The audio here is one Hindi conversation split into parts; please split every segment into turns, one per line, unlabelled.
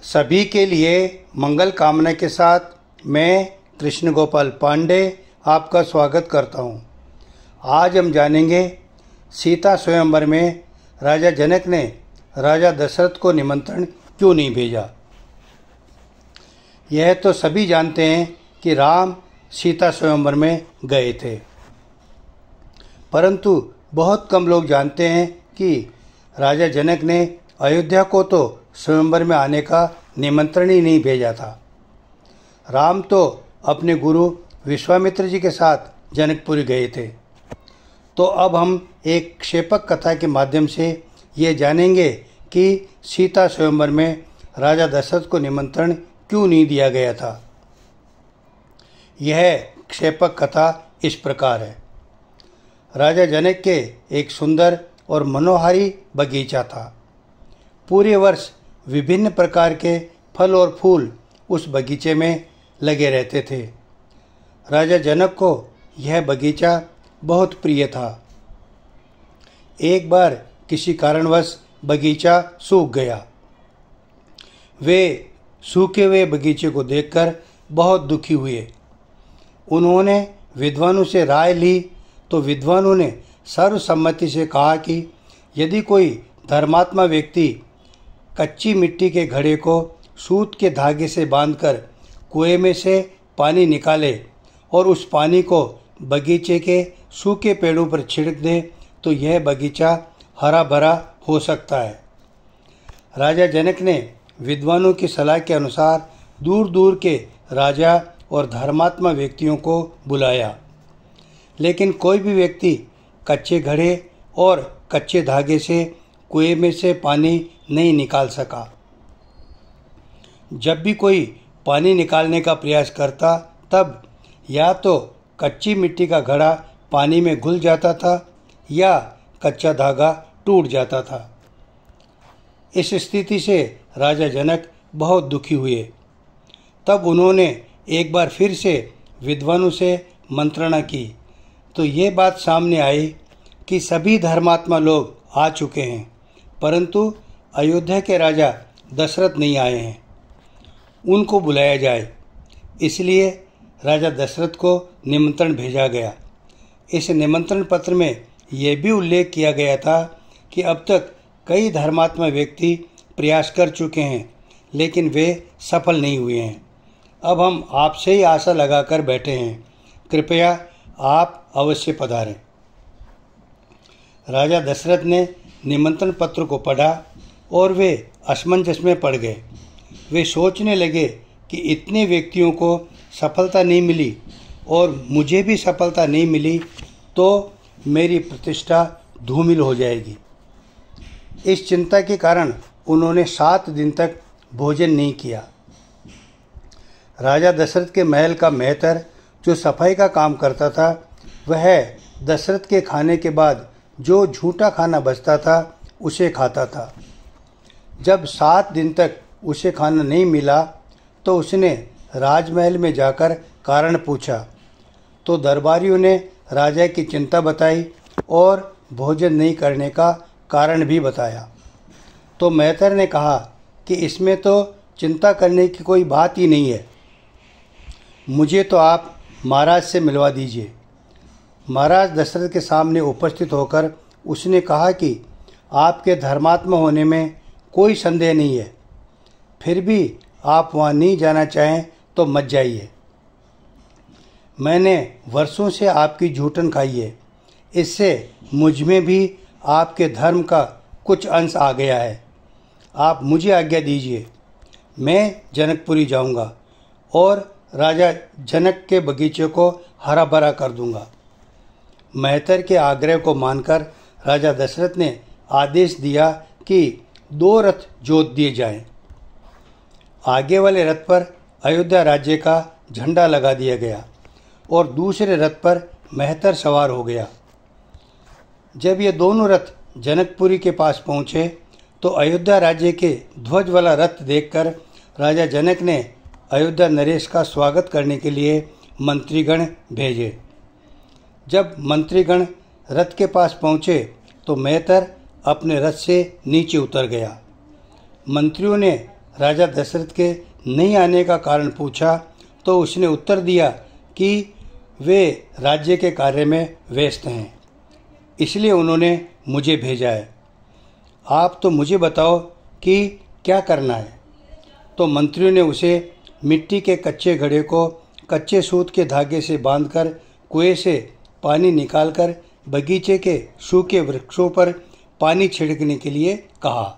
सभी के लिए मंगल कामना के साथ मैं कृष्ण गोपाल पांडे आपका स्वागत करता हूं। आज हम जानेंगे सीता स्वयंवर में राजा जनक ने राजा दशरथ को निमंत्रण क्यों नहीं भेजा। यह तो सभी जानते हैं कि राम सीता स्वयंवर में गए थे, परंतु बहुत कम लोग जानते हैं कि राजा जनक ने अयोध्या को तो स्वयंवर में आने का निमंत्रण ही नहीं भेजा था। राम तो अपने गुरु विश्वामित्र जी के साथ जनकपुरी गए थे। तो अब हम एक क्षेपक कथा के माध्यम से ये जानेंगे कि सीता स्वयंवर में राजा दशरथ को निमंत्रण क्यों नहीं दिया गया था। यह क्षेपक कथा इस प्रकार है। राजा जनक के एक सुंदर और मनोहारी बगीचा था। पूरे वर्ष विभिन्न प्रकार के फल और फूल उस बगीचे में लगे रहते थे। राजा जनक को यह बगीचा बहुत प्रिय था। एक बार किसी कारणवश बगीचा सूख गया। वे सूखे हुए बगीचे को देखकर बहुत दुखी हुए। उन्होंने विद्वानों से राय ली तो विद्वानों ने सर्वसम्मति से कहा कि यदि कोई धर्मात्मा व्यक्ति कच्ची मिट्टी के घड़े को सूत के धागे से बांधकर कुएं में से पानी निकाले और उस पानी को बगीचे के सूखे पेड़ों पर छिड़क दे तो यह बगीचा हरा भरा हो सकता है। राजा जनक ने विद्वानों की सलाह के अनुसार दूर दूर के राजा और धर्मात्मा व्यक्तियों को बुलाया, लेकिन कोई भी व्यक्ति कच्चे घड़े और कच्चे धागे से कुएं में से पानी नहीं निकाल सका। जब भी कोई पानी निकालने का प्रयास करता तब या तो कच्ची मिट्टी का घड़ा पानी में घुल जाता था या कच्चा धागा टूट जाता था। इस स्थिति से राजा जनक बहुत दुखी हुए। तब उन्होंने एक बार फिर से विद्वानों से मंत्रणा की तो ये बात सामने आई कि सभी धर्मात्मा लोग आ चुके हैं, परंतु अयोध्या के राजा दशरथ नहीं आए हैं। उनको बुलाया जाए। इसलिए राजा दशरथ को निमंत्रण भेजा गया। इस निमंत्रण पत्र में यह भी उल्लेख किया गया था कि अब तक कई धर्मात्मा व्यक्ति प्रयास कर चुके हैं, लेकिन वे सफल नहीं हुए हैं। अब हम आपसे ही आशा लगाकर बैठे हैं, कृपया आप अवश्य पधारें। राजा दशरथ ने निमंत्रण पत्र को पढ़ा और वे असमंजस में पड़ गए। वे सोचने लगे कि इतने व्यक्तियों को सफलता नहीं मिली और मुझे भी सफलता नहीं मिली तो मेरी प्रतिष्ठा धूमिल हो जाएगी। इस चिंता के कारण उन्होंने 7 दिन तक भोजन नहीं किया। राजा दशरथ के महल का मेहतर जो सफाई का काम करता था, वह दशरथ के खाने के बाद जो झूठा खाना बचता था उसे खाता था। जब 7 दिन तक उसे खाना नहीं मिला तो उसने राजमहल में जाकर कारण पूछा तो दरबारियों ने राजा की चिंता बताई और भोजन नहीं करने का कारण भी बताया। तो मेहतर ने कहा कि इसमें तो चिंता करने की कोई बात ही नहीं है, मुझे तो आप महाराज से मिलवा दीजिए। महाराज दशरथ के सामने उपस्थित होकर उसने कहा कि आपके धर्मात्मा होने में कोई संदेह नहीं है, फिर भी आप वहाँ नहीं जाना चाहें तो मत जाइए। मैंने वर्षों से आपकी झूठन खाई है, इससे मुझ में भी आपके धर्म का कुछ अंश आ गया है। आप मुझे आज्ञा दीजिए, मैं जनकपुरी जाऊंगा और राजा जनक के बगीचे को हरा भरा कर दूंगा। मेहतर के आग्रह को मानकर राजा दशरथ ने आदेश दिया कि 2 रथ जोत दिए जाएं। आगे वाले रथ पर अयोध्या राज्य का झंडा लगा दिया गया और दूसरे रथ पर मेहतर सवार हो गया। जब ये दोनों रथ जनकपुरी के पास पहुँचे तो अयोध्या राज्य के ध्वज वाला रथ देखकर राजा जनक ने अयोध्या नरेश का स्वागत करने के लिए मंत्रीगण भेजे। जब मंत्रीगण रथ के पास पहुँचे तो मेहतर अपने रथ से नीचे उतर गया। मंत्रियों ने राजा दशरथ के नहीं आने का कारण पूछा तो उसने उत्तर दिया कि वे राज्य के कार्य में व्यस्त हैं, इसलिए उन्होंने मुझे भेजा है। आप तो मुझे बताओ कि क्या करना है। तो मंत्रियों ने उसे मिट्टी के कच्चे घड़े को कच्चे सूत के धागे से बांधकर कुएं से पानी निकालकर बगीचे के सूखे वृक्षों पर पानी छिड़कने के लिए कहा।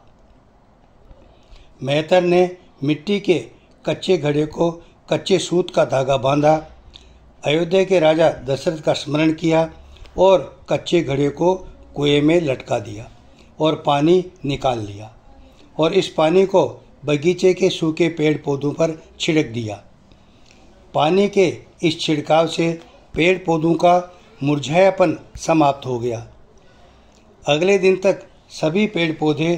मेहतर ने मिट्टी के कच्चे घड़े को कच्चे सूत का धागा बांधा, अयोध्या के राजा दशरथ का स्मरण किया और कच्चे घड़े को कुएं में लटका दिया और पानी निकाल लिया और इस पानी को बगीचे के सूखे पेड़ पौधों पर छिड़क दिया। पानी के इस छिड़काव से पेड़ पौधों का मुरझायापन समाप्त हो गया। अगले दिन तक सभी पेड़ पौधे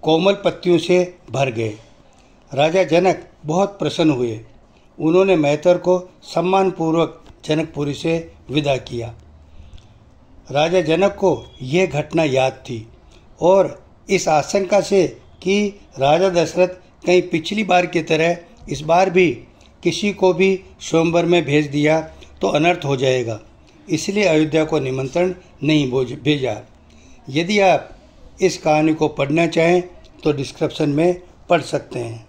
कोमल पत्तियों से भर गए। राजा जनक बहुत प्रसन्न हुए। उन्होंने मेहतर को सम्मानपूर्वक जनकपुरी से विदा किया। राजा जनक को यह घटना याद थी और इस आशंका से कि राजा दशरथ कहीं पिछली बार की तरह इस बार भी किसी को भी स्वयंवर में भेज दिया तो अनर्थ हो जाएगा, इसलिए अयोध्या को निमंत्रण नहीं भेजा। यदि आप इस कहानी को पढ़ना चाहें तो डिस्क्रिप्शन में पढ़ सकते हैं।